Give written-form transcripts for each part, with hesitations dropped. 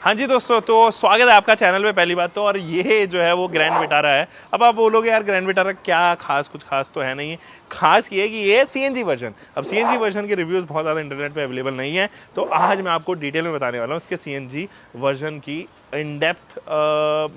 हाँ जी दोस्तों, तो स्वागत है आपका चैनल पे पहली बात तो। और ये जो है वो ग्रैंड विटारा है। अब आप बोलोगे यार ग्रैंड विटारा क्या खास, कुछ खास तो है नहीं। खास ये है कि ये है सीएनजी वर्जन। अब सीएनजी वर्जन के रिव्यूज़ बहुत ज़्यादा इंटरनेट पे अवेलेबल नहीं है, तो आज मैं आपको डिटेल में बताने वाला हूँ उसके सीएनजी वर्जन की इन डेप्थ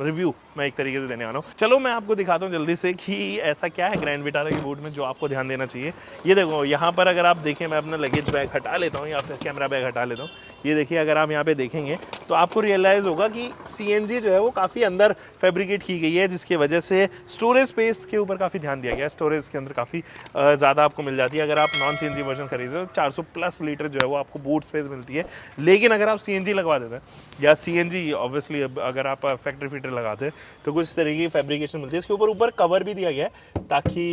रिव्यू मैं एक तरीके से देने वाला हूँ। चलो मैं आपको दिखाता हूँ जल्दी से कि ऐसा क्या है ग्रैंड विटारा की बोर्ड में जो आपको ध्यान देना चाहिए। ये देखो यहाँ पर अगर आप देखें, मैं अपना लगेज बैग हटा लेता हूँ या फिर कैमरा बैग हटा लेता हूँ। ये देखिए, अगर आप यहाँ पे देखेंगे तो आपको रियलाइज़ होगा कि सीएनजी जो है वो काफ़ी अंदर फैब्रिकेट की गई है, जिसकी वजह से स्टोरेज स्पेस के ऊपर काफ़ी ध्यान दिया गया है। स्टोरेज के अंदर काफ़ी ज़्यादा आपको मिल जाती है। अगर आप नॉन सीएनजी वर्जन खरीदते हो तो 400 प्लस लीटर जो है वो आपको बूट स्पेस मिलती है। लेकिन अगर आप सीएनजी लगवा देते हैं या सीएनजी ऑब्वियसली अगर आप फैक्ट्री फिटर लगाते हैं तो कुछ तरीके की फैब्रिकेशन मिलती है। इसके ऊपर कवर भी दिया गया है ताकि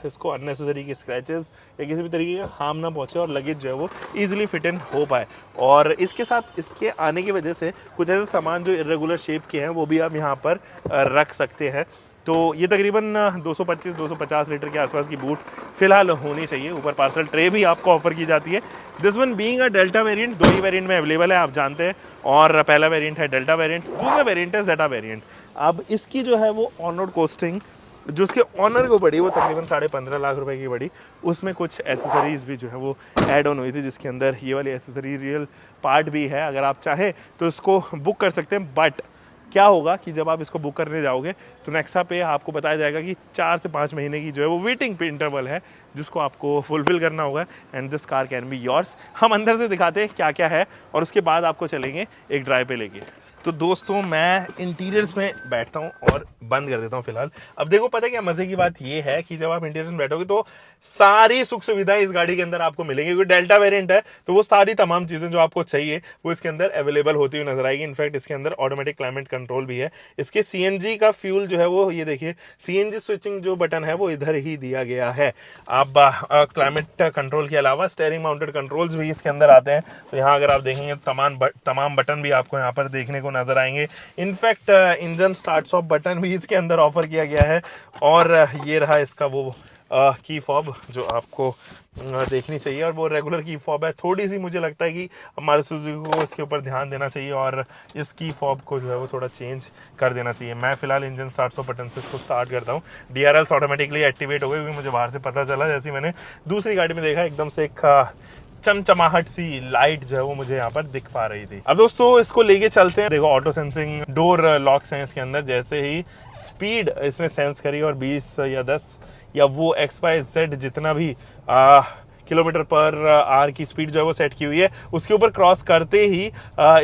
इसको अननेसेसरी की स्क्रैचेस या किसी भी तरीके का हार्म ना पहुंचे और लगेज जो है वो ईजिली फिट इन हो पाए। और इसके साथ इसके आने की वजह से कुछ ऐसे सामान जो इरेगुलर शेप के हैं वो भी आप यहाँ पर रख सकते हैं। तो ये तकरीबन 225-250 लीटर के आसपास की बूट फिलहाल होनी चाहिए। ऊपर पार्सल ट्रे भी आपको ऑफर की जाती है। This one being a delta variant, दो ही वेरिएंट में अवेलेबल है आप जानते हैं। और पहला वेरिएंट है डेल्टा वेरिएंट, दूसरा वेरिएंट है जेटा वेरिएंट। अब इसकी जो है वो ऑन रोड कॉस्टिंग जो उसके ऑनर को पड़ी वो तकरीबन 15.5 लाख रुपए की पड़ी। उसमें कुछ एसेसरीज भी जो है वो ऐड ऑन हुई थी, जिसके अंदर ये वाली एसेसरी रियल पार्ट भी है। अगर आप चाहें तो इसको बुक कर सकते हैं, बट क्या होगा कि जब आप इसको बुक करने जाओगे तो नेक्सा पे आपको बताया जाएगा कि 4 से 5 महीने की जो है वो वेटिंग पे इंटरवल है, जिसको आपको फुलफिल करना होगा। And this car can be yours. हम अंदर से दिखाते हैं क्या क्या है और उसके बाद आपको चलेंगे एक ड्राइव पे लेके। तो दोस्तों मैं इंटीरियर्स में बैठता हूँ और बंद कर देता हूँ फिलहाल। अब देखो, पता है क्या मजे की बात ये है कि जब आप इंटीरियर में बैठोगे तो सारी सुख सुविधाएं इस गाड़ी के अंदर आपको मिलेंगी, क्योंकि डेल्टा वेरिएंट है तो वो सारी तमाम चीजें जो आपको चाहिए वो इसके अंदर अवेलेबल होती हुई नजर आएगी। इनफैक्ट इसके अंदर ऑटोमेटिक क्लाइमेट कंट्रोल भी है। इसके सीएनजी का फ्यूल जो है वो ये देखिए, सीएनजी स्विचिंग जो बटन है वो इधर ही दिया गया है। आप क्लाइमेट कंट्रोल के अलावा स्टेयरिंग माउंटेड कंट्रोल्स भी इसके अंदर आते हैं। तो यहाँ अगर आप देखेंगे तमाम बटन भी आपको यहाँ पर देखने को नजर आएंगे। In fact engine start off button भी इसके अंदर ऑफर किया गया है। और ये रहा इसका वो की फॉब जो आपको देखनी चाहिए, और वो रेगुलर की फॉब है। थोड़ी सी मुझे लगता है कि हमारे सुजुकी को इसके ऊपर ध्यान देना चाहिए और इस की फॉब को जो है वो थोड़ा चेंज कर देना चाहिए। मैं फिलहाल इंजन स्टार्ट ऑफ बटन से इसको स्टार्ट करता हूँ। डीआरएल्स ऑटोमेटिकली एक्टिवेट हो गए, क्योंकि मुझे बाहर से पता चला, जैसे मैंने दूसरी गाड़ी में देखा एकदम से एक चमचमाहट सी लाइट जो है वो मुझे यहाँ पर दिख पा रही थी। अब दोस्तों इसको लेके चलते हैं। देखो, ऑटो सेंसिंग डोर लॉक्स हैं इसके अंदर। जैसे ही स्पीड इसने सेंस करी और 20 या 10 या वो XYZ जितना भी किलोमीटर पर आवर की स्पीड जो है वो सेट की हुई है, उसके ऊपर क्रॉस करते ही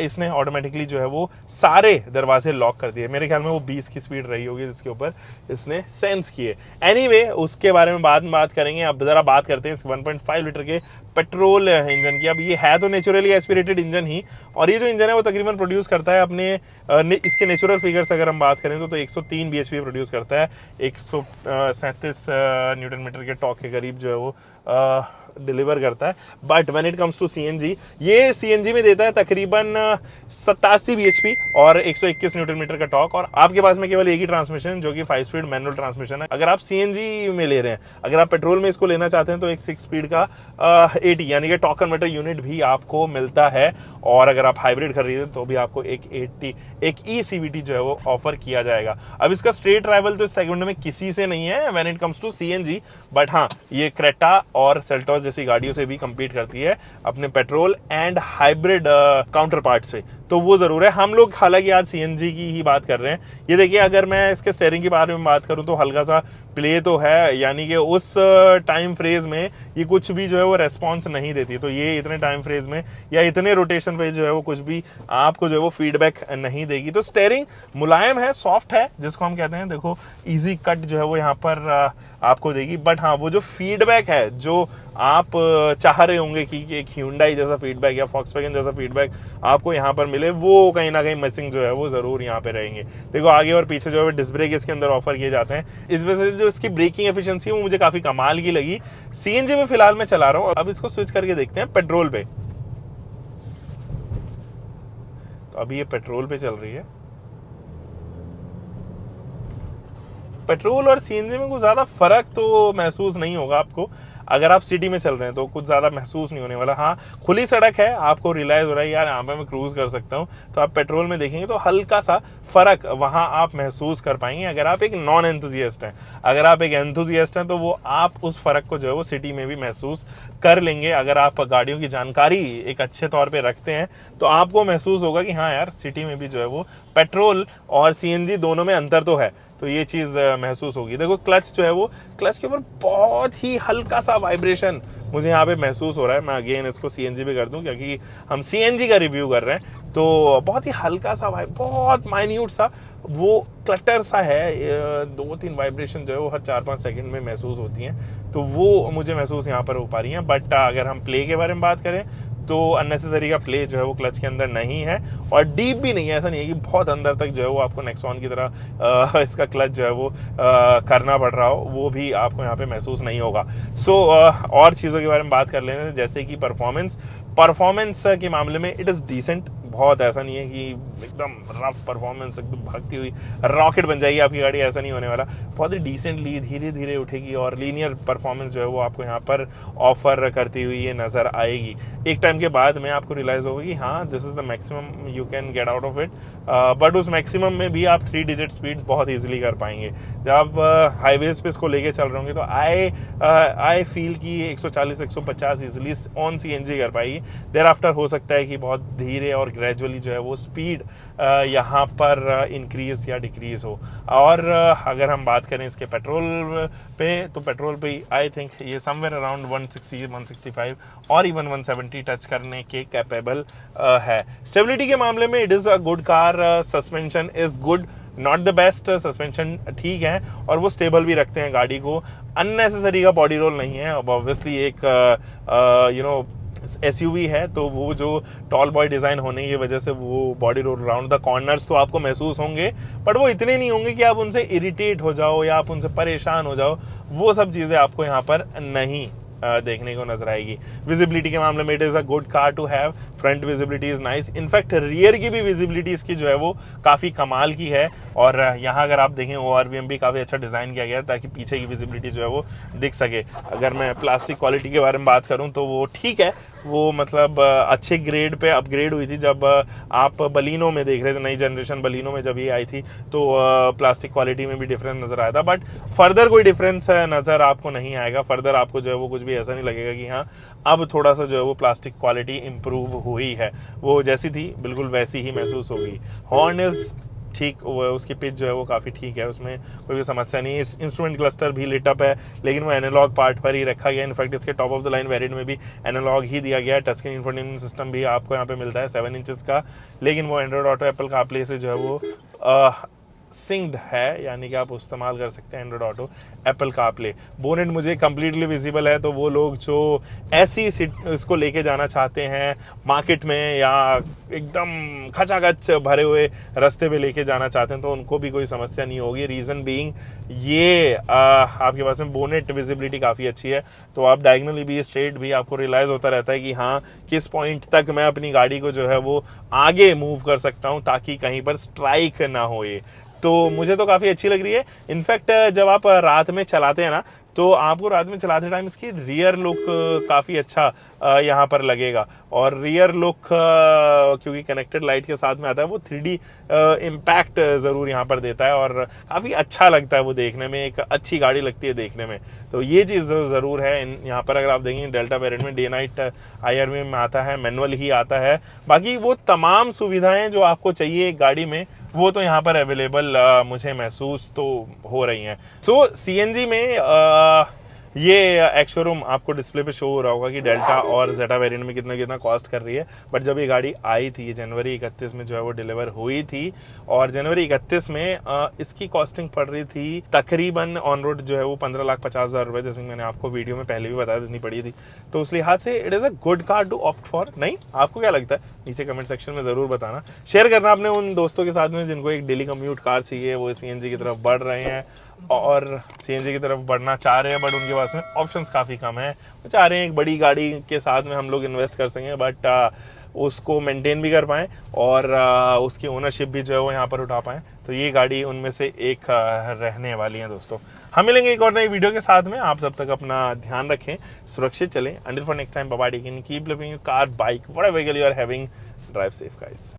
इसने ऑटोमेटिकली जो है वो सारे दरवाजे लॉक कर दिए। मेरे ख्याल में वो 20 की स्पीड रही होगी जिसके ऊपर इसने सेंस किए। एनीवे, उसके बारे में बाद में बात करेंगे। अब जरा बात करते हैं इस 1.5 लीटर के पेट्रोल इंजन की। अब ये है तो नेचुरली एस्पिरेटेड इंजन ही, और ये जो इंजन है वो तकरीबन प्रोड्यूस करता है अपने इसके नेचुरल फिगर्स अगर हम बात करें तो 103 bhp प्रोड्यूस करता है। 137 न्यूटन मीटर के टॉर्क के करीब जो है वो डिलीवर करता है। But when it comes to CNG, ये सीएनजी में देता है तकरीबन 87 bhp और 121 न्यूटन मीटर का टॉर्क। और आपके पास में केवल एक ही ट्रांसमिशन जो कि 5 स्पीड मैनुअल ट्रांसमिशन है। अगर आप सीएनजी में ले रहे हैं, अगर आप पेट्रोल में इसको लेना चाहते हैं तो एक 6 स्पीड का 80 यानी कि टॉर्क कन्वर्टर यूनिट भी आपको मिलता है। और अगर आप हाइब्रिड खरीदें तो भी आपको एक 80 एक ECVT जो है वो ऑफर किया जाएगा। अब इसका स्ट्रेट ट्रैवल तो इस सेगमेंट में किसी से नहीं है when it comes to CNG, but हाँ, ये क्रेटा और सेल्टोस जैसी गाड़ियों से भी compete करती है अपने petrol and hybrid counter parts पे, तो वो जरूर है। हम लोग हालांकि आज सीएनजी की ही बात कर रहे हैं। ये देखिए, अगर मैं इसके स्टीयरिंग के बारे में बात करूं तो हल्का सा प्ले तो है, यानी कि उस टाइम फ्रेज में ये कुछ भी जो है वो रेस्पॉन्स नहीं देती। तो ये इतने टाइम फ्रेज में या इतने रोटेशन पे जो है वो कुछ भी आपको जो है वो फीडबैक नहीं देगी। तो स्टीयरिंग मुलायम है, सॉफ्ट है, जिसको हम कहते हैं देखो इजी कट जो है वो यहाँ पर आपको देगी। बट हाँ, वो जो फीडबैक है जो आप चाह रहे होंगे कि एक Hyundai जैसा फीडबैक या Volkswagen जैसा फीडबैक आपको यहाँ पर मिले, वो कहीं ना कहीं मिसिंग जो है वो जरूर यहाँ पे रहेंगे। देखो, आगे और पीछे जो है डिस्क ब्रेक इसके अंदर ऑफर किए जाते हैं। इस वजह से जो इसकी ब्रेकिंग एफिशिएंसी है वो मुझे काफी कमाल की लगी। सीएनजी में फिलहाल मैं चला रहा हूँ। अब इसको स्विच करके देखते हैं पेट्रोल पे। तो अभी ये पेट्रोल पे चल रही है। पेट्रोल और सीएनजी में कुछ ज़्यादा फर्क तो महसूस नहीं होगा आपको। अगर आप सिटी में चल रहे हैं तो कुछ ज़्यादा महसूस नहीं होने वाला। हाँ, खुली सड़क है, आपको रियलाइज़ हो रहा है यार यहाँ पे मैं क्रूज़ कर सकता हूँ, तो आप पेट्रोल में देखेंगे तो हल्का सा फ़र्क वहाँ आप महसूस कर पाएंगे अगर आप एक नॉन एंथुजियास्ट हैं। अगर आप एक एंथुजियास्ट हैं तो वो आप उस फ़र्क को जो है वो सिटी में भी महसूस कर लेंगे। अगर आप गाड़ियों की जानकारी एक अच्छे तौर पे रखते हैं तो आपको महसूस होगा कि हाँ यार, सिटी में भी जो है वो पेट्रोल और सीएनजी दोनों में अंतर तो है, तो ये चीज़ महसूस होगी। देखो क्लच जो है वो, क्लच के ऊपर बहुत ही हल्का सा वाइब्रेशन मुझे यहाँ पे महसूस हो रहा है। मैं अगेन इसको सीएनजी पे कर दूं क्योंकि हम सीएनजी का रिव्यू कर रहे हैं, तो बहुत ही हल्का सा बहुत माइन्यूट सा वो क्लटर सा है। 2-3 वाइब्रेशन जो है वो हर 4-5 सेकंड में महसूस होती हैं, तो वो मुझे महसूस यहाँ पर हो पा रही हैं। बट अगर हम प्ले के बारे में बात करें तो अननेसेसरी का प्ले जो है वो क्लच के अंदर नहीं है, और डीप भी नहीं है। ऐसा नहीं है कि बहुत अंदर तक जो है वो आपको नेक्सॉन की तरह इसका क्लच जो है वो करना पड़ रहा हो, वो भी आपको यहाँ पे महसूस नहीं होगा। और चीज़ों के बारे में बात कर लेते हैं, जैसे कि परफॉर्मेंस के मामले में इट इज़ डिसेंट। बहुत ऐसा नहीं है कि एकदम रफ परफॉर्मेंस, एकदम भागती हुई रॉकेट बन जाएगी आपकी गाड़ी, ऐसा नहीं होने वाला। बहुत ही डिसेंटली धीरे धीरे उठेगी और लीनियर परफॉर्मेंस जो है वो आपको यहाँ पर ऑफर करती हुई ये नज़र आएगी। एक टाइम के बाद में आपको रियलाइज़ होगा कि हाँ, this is the maximum you can get out of it, but उस मैक्सिमम में भी आप 3 डिजिट स्पीड्स बहुत ईजिली कर पाएंगे। जब आप हाईवेज पे इसको लेके चल रहे होंगे तो आई फील कि 140-150 ईजिली ऑन सीएनजी कर पाएगी। देयर आफ्टर हो सकता है कि बहुत धीरे और ग्रेजुअली जो है वो स्पीड यहाँ पर इंक्रीज या डिक्रीज हो। और अगर हम बात करें इसके पेट्रोल पे, तो पेट्रोल पे आई थिंक ये समवेयर अराउंड 160-165 और इवन 170 टच करने के कैपेबल है। स्टेबिलिटी के मामले में it is a good car, suspension is good, not the best, suspension ठीक है और वो स्टेबल भी रखते हैं गाड़ी को। अननेसेसरी का बॉडी रोल नहीं है। अब ऑब्वियसली एक एसयूवी है तो वो जो टॉल बॉय डिज़ाइन होने की वजह से वो body roll round the corners तो आपको महसूस होंगे, बट वो इतने नहीं होंगे कि आप उनसे इरिटेट हो जाओ या आप उनसे परेशान हो जाओ। वो सब चीज़ें आपको यहाँ पर नहीं देखने को नजर आएगी। विजिबिलिटी के मामले में it is a good car to have, front visibility is nice, in fact rear की भी विजिबिलिटी इसकी जो है वो काफ़ी कमाल की है। और यहाँ अगर आप देखें ORVM भी काफ़ी अच्छा डिज़ाइन किया गया है ताकि पीछे की विजिबिलिटी जो है वो दिख सके। अगर मैं प्लास्टिक क्वालिटी के बारे में बात करूँ तो वो ठीक है, वो मतलब अच्छे ग्रेड पे अपग्रेड हुई थी। जब आप बलिनो में देख रहे थे, नई जनरेशन बलिनो में जब ये आई थी तो प्लास्टिक क्वालिटी में भी डिफरेंस नज़र आया था, बट फर्दर कोई डिफरेंस नज़र आपको नहीं आएगा। फर्दर आपको जो है वो कुछ भी ऐसा नहीं लगेगा कि हाँ अब थोड़ा सा जो है वो प्लास्टिक क्वालिटी इंप्रूव हुई है, वो जैसी थी बिल्कुल वैसी ही महसूस होगी। हॉर्न इज़ ठीक, उसकी पिच जो है वो काफ़ी ठीक है, उसमें कोई भी समस्या नहीं है। इंस्ट्रूमेंट क्लस्टर भी लिटअप है लेकिन वो एनालॉग पार्ट पर ही रखा गया। इनफैक्ट इसके top of the line variant में भी एनालॉग ही दिया गया है। टच स्क्रीन इंफोटेनमेंट सिस्टम भी आपको यहाँ पे मिलता है 7 इंचेस का, लेकिन वो एंड्रॉइड ऑटो एप्पल कारप्ले से जो है वो सिंक्ड है, यानी कि आप इस्तेमाल कर सकते हैं Android auto Apple CarPlay. Bonnet मुझे कम्प्लीटली विजिबल है, तो वो लोग जो ऐसी इसको लेके जाना चाहते हैं मार्केट में या एकदम खचाखच भरे हुए रास्ते पे लेके जाना चाहते हैं तो उनको भी कोई समस्या नहीं होगी। रीज़न बीइंग ये आपके पास में बोनेट विजिबिलिटी काफ़ी अच्छी है, तो आप डायगनली भी स्ट्रेट भी आपको रियलाइज़ होता रहता है कि हाँ किस पॉइंट तक मैं अपनी गाड़ी को जो है वो आगे मूव कर सकता हूँ ताकि कहीं पर स्ट्राइक ना हो। ये तो मुझे तो काफ़ी अच्छी लग रही है। इनफैक्ट जब आप रात में चलाते हैं ना तो आपको रात में चलाते टाइम इसकी रियर लुक काफ़ी अच्छा यहाँ पर लगेगा। और रियर लुक क्योंकि कनेक्टेड लाइट के साथ में आता है वो 3D इम्पैक्ट ज़रूर यहाँ पर देता है और काफ़ी अच्छा लगता है वो देखने में, एक अच्छी गाड़ी लगती है देखने में। तो ये चीज़ ज़रूर है। यहाँ पर अगर आप देखेंगे डेल्टा वेरिएंट में डे नाइट IRV में आता है, मैनुअल ही आता है, बाकी वो तमाम सुविधाएं जो आपको चाहिए एक गाड़ी में वो तो यहाँ पर अवेलेबल मुझे महसूस तो हो रही हैं। सो CNG में ये एक्स शोरूम आपको डिस्प्ले पे शो हो रहा होगा कि डेल्टा और जेटा वेरिएंट में कितना कितना कॉस्ट कर रही है, बट जब ये गाड़ी आई थी जनवरी 31 में जो है वो डिलीवर हुई थी और जनवरी 31 में इसकी कॉस्टिंग पड़ रही थी तकरीबन ऑन रोड जो है वो 15,50,000 रुपये, जैसे मैंने आपको वीडियो में पहले भी बताया देनी पड़ी थी। तो उस लिहाज से it is a good car to opt for. नहीं, आपको क्या लगता है नीचे कमेंट सेक्शन में ज़रूर बताना, शेयर करना अपने उन दोस्तों के साथ में जिनको एक डेली कम्यूट कार चाहिए, वो CNG की तरफ बढ़ रहे हैं और CNG की तरफ बढ़ना चाह रहे हैं बट उनके पास में ऑप्शंस काफ़ी कम है। वो चाह रहे हैं एक बड़ी गाड़ी के साथ में हम लोग इन्वेस्ट कर सकें बट उसको मेंटेन भी कर पाएँ और उसकी ओनरशिप भी जो है वो यहाँ पर उठा पाएँ। तो ये गाड़ी उनमें से एक रहने वाली है दोस्तों। हम मिलेंगे एक और नई वीडियो के साथ में। आप तब तक अपना ध्यान रखें, सुरक्षित चलें। Until for next time, bye bye, take care, keep loving your car, bike, whatever vehicle you are having, drive safe guys.